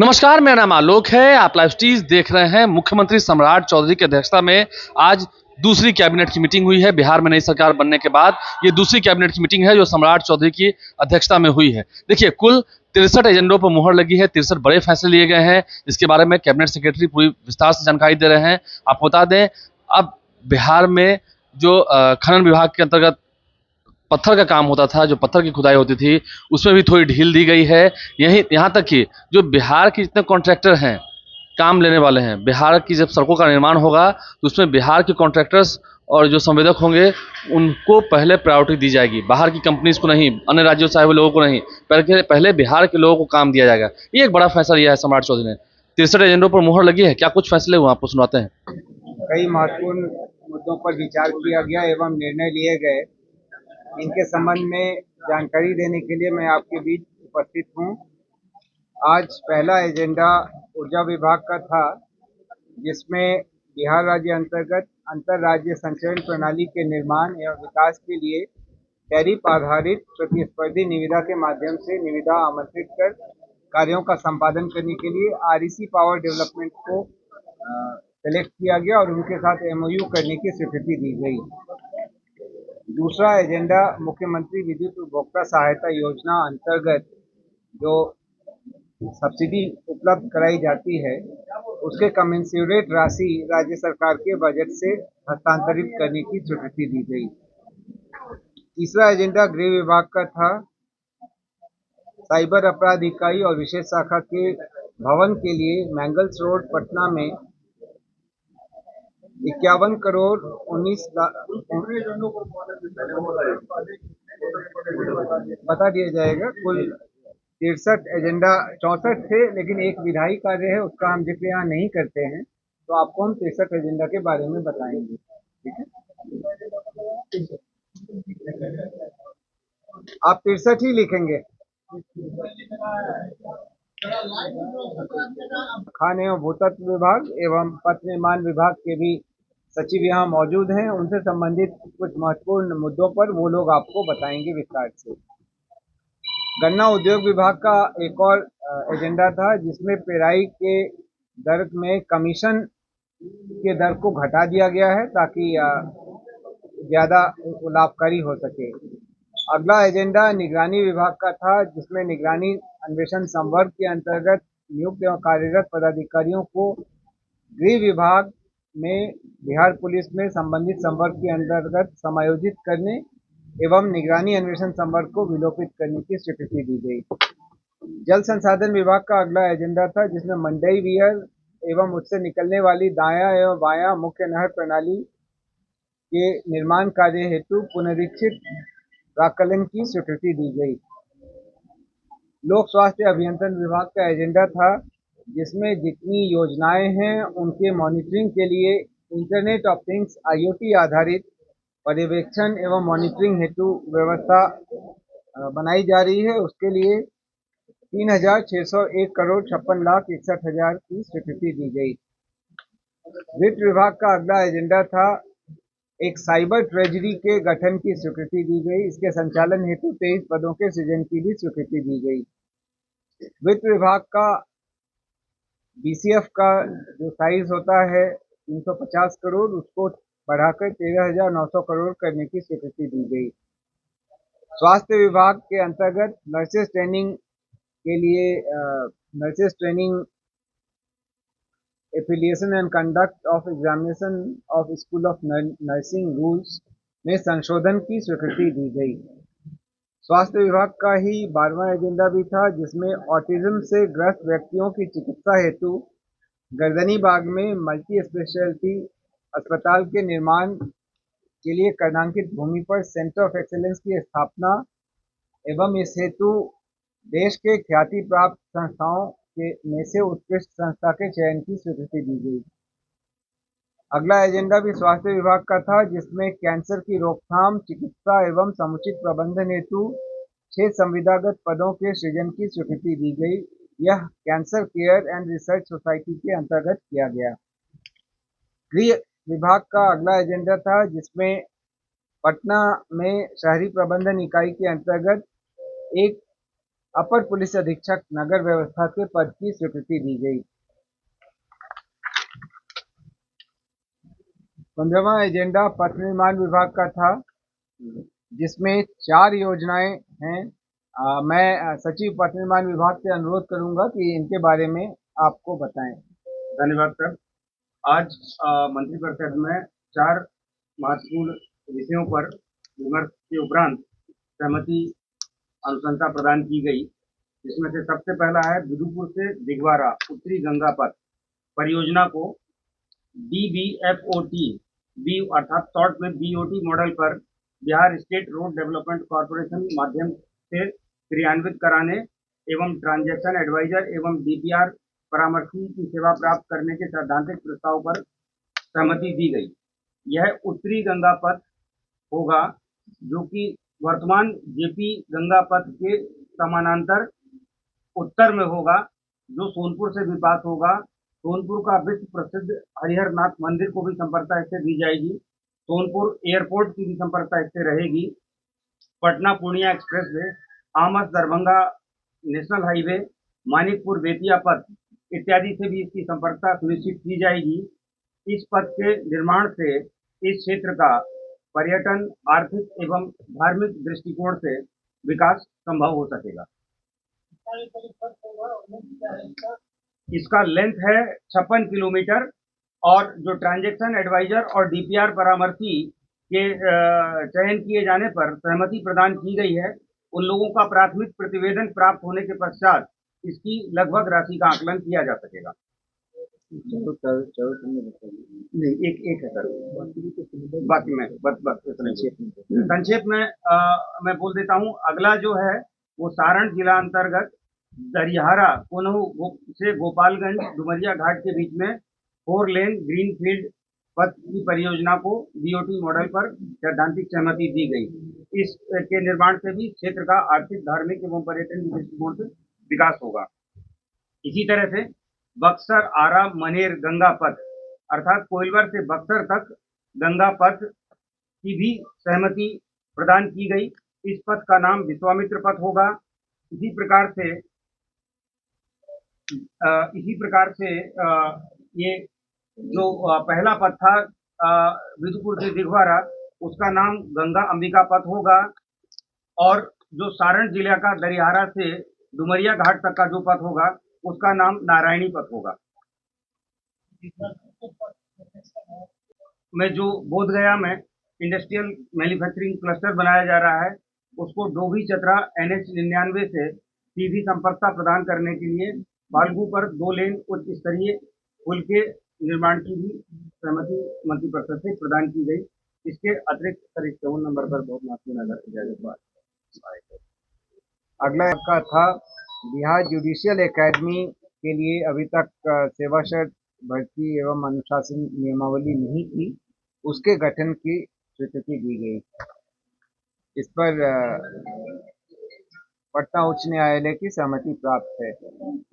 नमस्कार, मेरा नाम आलोक है। आप लाइव स्टीज देख रहे हैं। मुख्यमंत्री सम्राट चौधरी की अध्यक्षता में आज दूसरी कैबिनेट की मीटिंग हुई है। बिहार में नई सरकार बनने के बाद ये दूसरी कैबिनेट की मीटिंग है जो सम्राट चौधरी की अध्यक्षता में हुई है। देखिए, कुल 63 एजेंडों पर मुहर लगी है, 63 बड़े फैसले लिए गए हैं, जिसके बारे में कैबिनेट सेक्रेटरी पूरी विस्तार से जानकारी दे रहे हैं। आपको बता दें, अब बिहार में जो खनन विभाग के अंतर्गत पत्थर का काम होता था, जो पत्थर की खुदाई होती थी, उसमें भी थोड़ी ढील दी गई है। यही यहाँ तक कि जो बिहार के जितने कॉन्ट्रैक्टर हैं, काम लेने वाले हैं, बिहार की जब सड़कों का निर्माण होगा तो उसमें बिहार के कॉन्ट्रैक्टर्स और जो संवेदक होंगे उनको पहले प्रायोरिटी दी जाएगी। बाहर की कंपनीज को नहीं, अन्य राज्यों से आए हुए लोगों को नहीं, पहले बिहार के लोगों को काम दिया जाएगा। ये एक बड़ा फैसला लिया है सम्राट चौधरी ने। 63 एजेंडों पर मुहर लगी है। क्या कुछ फैसले हुए, आपको सुनाते हैं। कई महत्वपूर्ण मुद्दों पर विचार किया गया एवं निर्णय लिए गए। इनके संबंध में जानकारी देने के लिए मैं आपके बीच उपस्थित हूँ। आज पहला एजेंडा ऊर्जा विभाग का था, जिसमें बिहार राज्य अंतर्गत अंतर राज्य संचरण प्रणाली के निर्माण एवं विकास के लिए टैरिफ आधारित प्रतिस्पर्धी निविदा के माध्यम से निविदा आमंत्रित कर कार्यों का संपादन करने के लिए आरईसी पावर डेवलपमेंट को सेलेक्ट किया गया और उनके साथ एमओयू करने की स्वीकृति दी गई। दूसरा एजेंडा मुख्यमंत्री विद्युत उपभोक्ता सहायता योजना अंतर्गत जो सब्सिडी उपलब्ध कराई जाती है, उसके कमेंसुरेट राशि राज्य सरकार के बजट से हस्तांतरित करने की स्वीकृति दी गई। तीसरा एजेंडा गृह विभाग का था। साइबर अपराध इकाई और विशेष शाखा के भवन के लिए मैंगल्स रोड पटना में 51 करोड़ 19 लाख बता दिया जाएगा। कुल 63 एजेंडा 64 थे, लेकिन एक विधायी कार्य है, उसका हम जिक्र यहाँ नहीं करते हैं, तो आपको हम 63 एजेंडा के बारे में बताएंगे। ठीक है, आप 63 ही लिखेंगे। खान एवं भूतत्व विभाग एवं पथ निर्माण विभाग के भी सचिव यहाँ मौजूद हैं। उनसे संबंधित कुछ महत्वपूर्ण मुद्दों पर वो लोग आपको बताएंगे विस्तार से। गन्ना उद्योग विभाग का एक और एजेंडा था, जिसमें पेराई के दर में कमीशन के दर को घटा दिया गया है ताकि ज़्यादा लाभकारी हो सके। अगला एजेंडा निगरानी विभाग का था, जिसमें निगरानी अन्वेषण संवर्ग के अंतर्गत नियुक्त एवं कार्यरत पदाधिकारियों को गृह विभाग में बिहार पुलिस में संबंधित संवर्ग के अंतर्गत समायोजित करने एवं निगरानी अन्वेषण संवर्ग को विलोपित करने की स्वीकृति दी गई। जल संसाधन विभाग का अगला एजेंडा था, जिसमें मंडई वियर एवं उससे निकलने वाली दायां एवं बायां मुख्य नहर प्रणाली के निर्माण कार्य हेतु पुनरीक्षित प्राक्कलन की स्वीकृति दी गई। लोक स्वास्थ्य अभियंत्रण विभाग का एजेंडा था, जिसमें जितनी योजनाएं हैं उनके मॉनिटरिंग के लिए इंटरनेट ऑफ थिंग्स IoT आधारित पर्यवेक्षण एवं मॉनिटरिंग हेतु व्यवस्था बनाई जा रही है। उसके लिए 3,601 करोड़ 56 लाख 61 हजार की स्वीकृति दी गई। वित्त विभाग का अगला एजेंडा था, एक साइबर ट्रेजरी के गठन की स्वीकृति दी गई। इसके संचालन हेतु 23 पदों के सृजन की भी स्वीकृति दी गई। वित्त विभाग का BCF का जो साइज होता है 350 करोड़, उसको बढ़ाकर 13,900 करोड़ करने की स्वीकृति दी गई। स्वास्थ्य विभाग के अंतर्गत नर्सेस ट्रेनिंग के लिए nurses training affiliation and conduct of examination of school of nursing rules में संशोधन की स्वीकृति दी गई। स्वास्थ्य विभाग का ही 12वां एजेंडा भी था, जिसमें ऑटिज्म से ग्रस्त व्यक्तियों की चिकित्सा हेतु गर्दनीबाग में मल्टी स्पेशलिटी अस्पताल के निर्माण के लिए कर्णांकित भूमि पर सेंटर ऑफ एक्सीलेंस की स्थापना एवं इस हेतु देश के ख्याति प्राप्त संस्थाओं में से उत्कृष्ट संस्था के चयन की स्वीकृति दी गई। अगला एजेंडा भी स्वास्थ्य विभाग का था, जिसमें कैंसर की रोकथाम, चिकित्सा एवं समुचित प्रबंधन हेतु 6 संविदागत पदों के सृजन की स्वीकृति दी गई। यह cancer care and research society के अंतर्गत किया गया। गृह विभाग का अगला एजेंडा था, जिसमें पटना में शहरी प्रबंधन इकाई के अंतर्गत एक अपर पुलिस अधीक्षक नगर व्यवस्था के पद की स्वीकृति दी गई। 15वां एजेंडा पथ निर्माण विभाग का था, जिसमें 4 योजनाएं हैं। मैं सचिव पथ निर्माण विभाग से अनुरोध करूंगा कि इनके बारे में आपको बताएं। धन्यवाद सर। आज मंत्रिपरिषद में 4 महत्वपूर्ण विषयों पर विमर्श के उपरांत सहमति अनुशंसा प्रदान की गई, जिसमें से सबसे पहला है विदुपुर से दिघवारा उत्तरी गंगा पथ परियोजना को DBFOT बी अर्थात शॉर्ट में BOT मॉडल पर Bihar state road development corporation माध्यम से क्रियान्वित कराने एवं ट्रांजैक्शन एडवाइजर एवं DPR परामर्शी की सेवा प्राप्त करने के सैद्धांतिक प्रस्ताव पर सहमति दी गई। यह उत्तरी गंगा पथ होगा, जो कि वर्तमान JP गंगा पथ के समानांतर उत्तर में होगा, जो सोनपुर से भी पास होगा। सोनपुर का विश्व प्रसिद्ध हरिहर नाथ मंदिर को भी संपर्कता इससे दी जाएगी। सोनपुर एयरपोर्ट की भी संपर्कता इससे रहेगी। Patna Purnia express way, Amas Darbhanga national highway, Manikpur Bettiah पथ इत्यादि से भी इसकी संपर्कता सुनिश्चित की जाएगी। इस पथ के निर्माण से इस क्षेत्र का पर्यटन, आर्थिक एवं धार्मिक दृष्टिकोण से विकास संभव हो सकेगा। इसका लेंथ है 56 किलोमीटर और जो ट्रांजैक्शन एडवाइजर और DPR परामर्शी के चयन किए जाने पर सहमति प्रदान की गई है। उन लोगों का प्राथमिक प्रतिवेदन प्राप्त होने के पश्चात इसकी लगभग राशि का आकलन किया जा सकेगा। नहीं, एक है सर, बाकी में बस संक्षेप में मैं बोल देता हूँ। अगला जो है वो सारण जिला अंतर्गत दरियाहारा कोनहू से गोपालगंज डुमरिया घाट के बीच में 4 लेन ग्रीनफील्ड पथ की परियोजना को BOT मॉडल पर सैद्धांतिक सहमति दी गई। इस के निर्माण से भी क्षेत्र का आर्थिक, धार्मिक एवं पर्यटन की दृष्टिकोण से विकास होगा। इसी तरह से बक्सर आरा मनेर गंगा पथ अर्थात कोइलवर से बक्सर तक गंगा पथ की भी सहमति प्रदान की गई। इस पथ का नाम विश्वामित्र पथ होगा। इसी प्रकार से ये जो पहला पथ था विदुपुर से दिघवारा, उसका नाम गंगा अंबिका पथ होगा। और जो सारण जिले का दरियाहारा से डुमरिया घाट तक का जो पथ होगा, उसका नाम नारायणी पथ होगा। में जो बोधगया में इंडस्ट्रियल मैन्युफैक्चरिंग क्लस्टर बनाया जा रहा है, उसको डोभी चतरा NH 99 से सीधी संपर्कता प्रदान करने के लिए फाल्गु पर 2 लेन उच्च स्तरीय पुल के निर्माण की भी सहमति मंत्रिपरिषद से प्रदान की गई। इसके अतिरिक्त सर 54 नंबर पर बहुत महत्वपूर्ण इजाजत। अगला का था बिहार जुडिशियल एकेडमी के लिए अभी तक सेवा शर्त भर्ती एवं अनुशासन नियमावली नहीं थी, उसके गठन की स्वीकृति दी गई। इस पर पटना उच्च न्यायालय की सहमति प्राप्त है।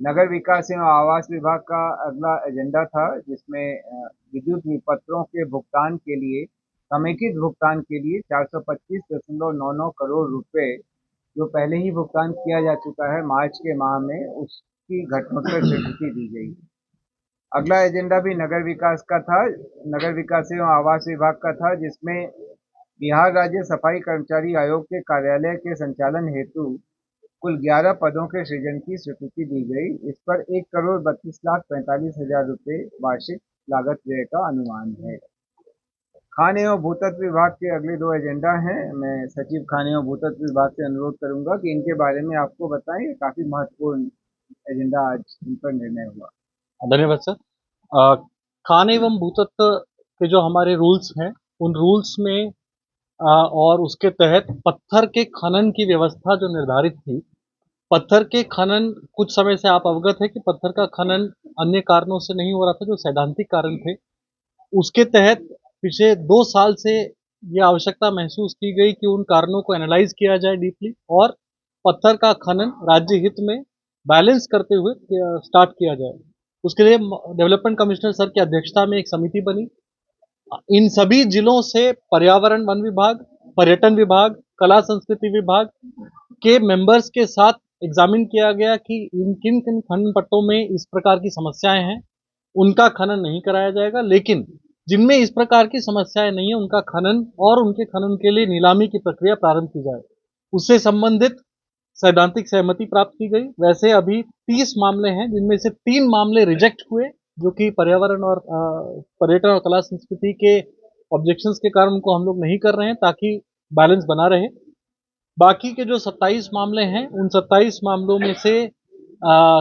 नगर विकास एवं आवास विभाग का अगला एजेंडा था, जिसमें विद्युत विपत्रों के भुगतान के लिए समेकित भुगतान के लिए 425.99 करोड़ रुपए जो पहले ही भुगतान किया जा चुका है मार्च के माह में, उसकी घटनोत्तर स्वीकृति दी गई। अगला एजेंडा भी नगर विकास का था, नगर विकास एवं आवास विभाग का था, जिसमें बिहार राज्य सफाई कर्मचारी आयोग के कार्यालय के संचालन हेतु कुल 11 पदों के सृजन की स्वीकृति दी गई। इस पर 1,32,45,000 रुपए वार्षिक लागत व्यय का अनुमान है। खान एवं भूतत्व विभाग के अगले 2 एजेंडा हैं। मैं सचिव खान एवं भूतत्व विभाग से अनुरोध करूंगा कि इनके बारे में आपको बताएं। ये काफी महत्वपूर्ण एजेंडा आज इन पर निर्णय हुआ। धन्यवाद सर। खान एवं भूतत्व के जो हमारे रूल्स हैं, उन रूल्स में और उसके तहत पत्थर के खनन की व्यवस्था जो निर्धारित थी, पत्थर के खनन कुछ समय से आप अवगत है कि पत्थर का खनन अन्य कारणों से नहीं हो रहा था, जो सैद्धांतिक कारण थे। उसके तहत पिछले 2 साल से ये आवश्यकता महसूस की गई कि उन कारणों को एनालाइज किया जाए डीपली और पत्थर का खनन राज्य हित में बैलेंस करते हुए स्टार्ट किया जाए। उसके लिए डेवलपमेंट कमिश्नर सर की अध्यक्षता में एक समिति बनी। इन सभी जिलों से पर्यावरण वन विभाग, पर्यटन विभाग, कला संस्कृति विभाग के मेंबर्स के साथ एग्जामिन किया गया कि इन किन किन खनन पट्टों में इस प्रकार की समस्याएं हैं, उनका खनन नहीं कराया जाएगा, लेकिन जिनमें इस प्रकार की समस्याएं नहीं है उनका खनन और उनके खनन के लिए नीलामी की प्रक्रिया प्रारंभ की जाए। उससे संबंधित सैद्धांतिक सहमति प्राप्त की गई। वैसे अभी 30 मामले हैं जिनमें से 3 मामले रिजेक्ट हुए, जो कि पर्यावरण और पर्यटन और कला संस्कृति के ऑब्जेक्शंस के कारण उनको हम लोग नहीं कर रहे हैं, ताकि बैलेंस बना रहे। बाकी के जो 27 मामले हैं, उन 27 मामलों में से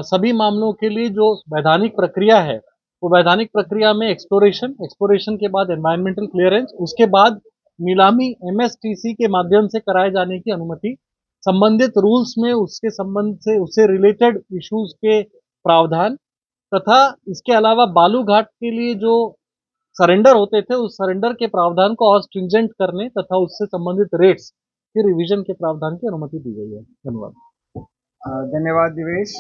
सभी मामलों के लिए जो वैधानिक प्रक्रिया है, वो वैधानिक प्रक्रिया में एक्सप्लोरेशन के बाद एनवायरमेंटल क्लियरेंस, उसके बाद नीलामी एमएसटीसी के माध्यम से कराए जाने की अनुमति, संबंधित रूल्स में उसके संबंध से उससे रिलेटेड इश्यूज के प्रावधान, तथा इसके अलावा बालू घाट के लिए जो सरेंडर होते थे उस सरेंडर के प्रावधान को और स्ट्रिंजेंट करने तथा उससे संबंधित रेट्स के रिवीजन के प्रावधान की अनुमति दी गई है। धन्यवाद। धन्यवाद दिवेश।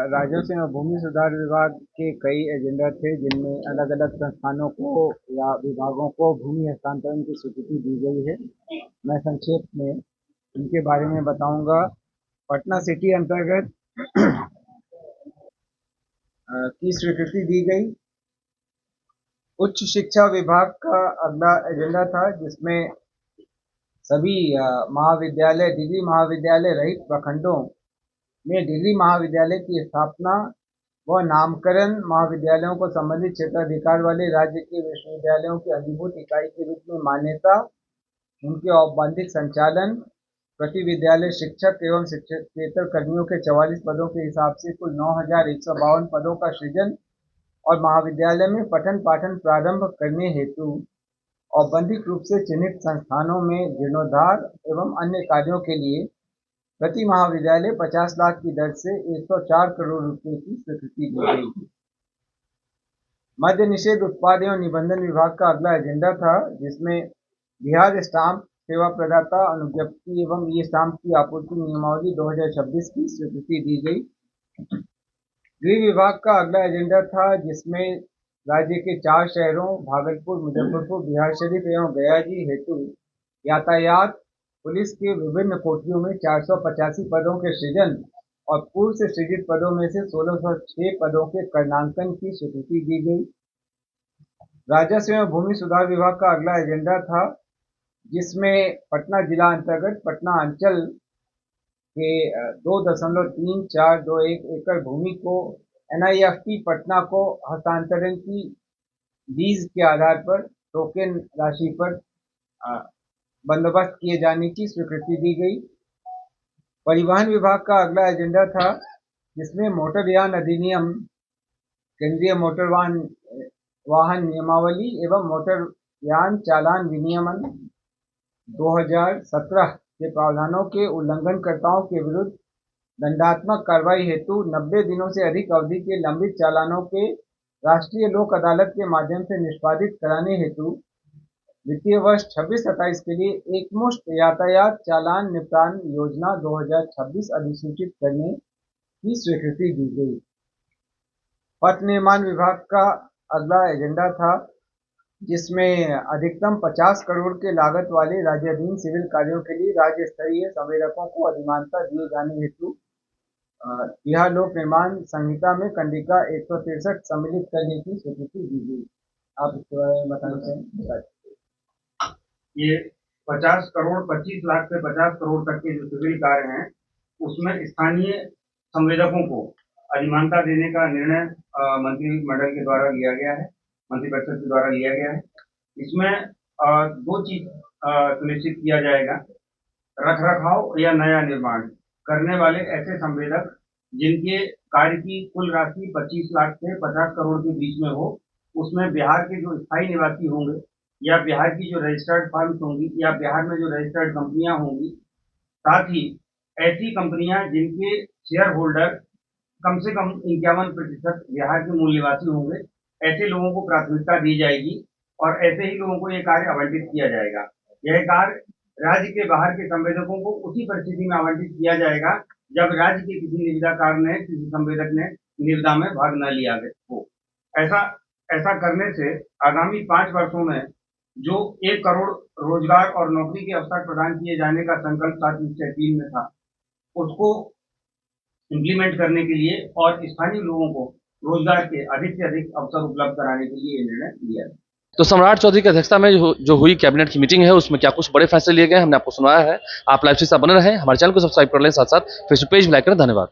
राजस्व एवं भूमि सुधार विभाग के कई एजेंडा थे जिनमें अलग अलग संस्थानों को या विभागों को भूमि हस्तांतरण की स्वीकृति दी गई है। मैं संक्षेप में इनके बारे में बताऊंगा। पटना सिटी अंतर्गत की स्वीकृति दी गई। उच्च शिक्षा विभाग का अगला एजेंडा था जिसमें सभी महाविद्यालय, डिग्री महाविद्यालय रहित प्रखंडों में डिग्री महाविद्यालय की स्थापना व नामकरण, महाविद्यालयों को संबंधित क्षेत्राधिकार वाले राज्य के विश्वविद्यालयों की अधिभूत इकाई के रूप में मान्यता, उनके औपबंधिक संचालन, प्रति विद्यालय शिक्षक एवं शिक्षकेतर कर्मियों के 44 पदों के हिसाब से कुल 9,152 पदों का सृजन और महाविद्यालय में पठन पाठन प्रारंभ करने हेतु औपबंधिक रूप से चिन्हित संस्थानों में जीर्णोद्धार एवं अन्य कार्यों के लिए प्रति महाविद्यालय 50 लाख की दर से 104 करोड़ रुपए की स्वीकृति दी गई। मद्य निषेध उत्पाद एवं निबंधन विभाग का अगला एजेंडा था जिसमें बिहार स्टाम्प सेवा प्रदाता अनुज्ञप्ति एवं ई स्टाम्प की आपूर्ति नियमावली 2026 की स्वीकृति दी गई। गृह विभाग का अगला एजेंडा था जिसमें राज्य के 4 शहरों भागलपुर, मुजफ्फरपुर, बिहारशरीफ एवं गया जी हेतु यातायात पुलिस के विभिन्न कोठरियों में 485 पदों के सृजन और पूर्व से सृजित पदों में से 1606 पदों के करणांकन की स्वीकृति दी गई। राजस्व एवं भूमि सुधार विभाग का अगला एजेंडा था जिसमें पटना जिला अंतर्गत पटना अंचल के 2.3421 एकड़ भूमि को NIFT पटना को हस्तांतरण की लीज के आधार पर टोकन राशि पर बंदोबस्त किए जाने की स्वीकृति दी गई। परिवहन विभाग का अगला एजेंडा था जिसमें मोटरयान अधिनियम, केंद्रीय मोटर वाहन नियमावली एवं मोटरयान चालान विनियमन 2017 के प्रावधानों के उल्लंघनकर्ताओं के विरुद्ध दंडात्मक कार्रवाई हेतु 90 दिनों से अधिक अवधि के लंबित चालानों के राष्ट्रीय लोक अदालत के माध्यम से निष्पादित कराने हेतु वित्तीय वर्ष 26-27 के लिए एकमुश्त यातायात चालान निपटान योजना 2026 अधिसूचित करने की स्वीकृति दी गई। पथ निर्माण विभाग का अगला एजेंडा था जिसमें अधिकतम 50 करोड़ के लागत वाले राज्याधीन सिविल कार्यों के लिए राज्य स्तरीय संवेदकों को अधिमानता दिए जाने हेतु बिहार लोक निर्माण संहिता में कंडिका 163 सम्मिलित करने की स्वीकृति दी गई। आप इसके बारे में बताना चाहेंगे? ये 50 करोड़ 25 लाख से 50 करोड़ तक के जो सिविल कार्य हैं उसमें स्थानीय संवेदकों को अधिमानता देने का निर्णय मंत्रिमंडल के द्वारा लिया गया है, मंत्रिपरिषद के द्वारा लिया गया है। इसमें 2 चीज सुनिश्चित किया जाएगा। रखरखाव या नया निर्माण करने वाले ऐसे संवेदक जिनके कार्य की कुल राशि 25 लाख से 50 करोड़ के बीच में हो, उसमें बिहार के जो स्थायी निवासी होंगे या बिहार की जो रजिस्टर्ड फर्म्स होंगी या बिहार में जो रजिस्टर्ड कंपनियां होंगी, साथ ही ऐसी कंपनियां जिनके शेयर होल्डर कम से कम 51% बिहार के मूल निवासी होंगे, ऐसे लोगों को प्राथमिकता दी जाएगी और ऐसे ही लोगों को यह कार्य आवंटित किया जाएगा। यह कार्य राज्य के बाहर के संवेदकों को उसी परिस्थिति में आवंटित किया जाएगा जब राज्य के किसी निविदाकार ने, किसी संवेदक ने निविदा में भाग न लिया हो। ऐसा करने से आगामी 5 वर्षों में जो 1 करोड़ रोजगार और नौकरी के अवसर प्रदान किए जाने का संकल्प 7 निश्चय 3 में था, उसको इम्प्लीमेंट करने के लिए और स्थानीय लोगों को रोजगार के अधिक से अधिक अवसर उपलब्ध कराने के लिए ये निर्णय लिया है। तो सम्राट चौधरी की अध्यक्षता में जो हुई कैबिनेट की मीटिंग है उसमें क्या कुछ बड़े फैसले लिए गए हमने आपको सुनाया है। आप लाइव से बने रहें, हमारे चैनल को सब्सक्राइब कर लें, साथ साथ फेसबुक पेज भी लाइक करें। धन्यवाद।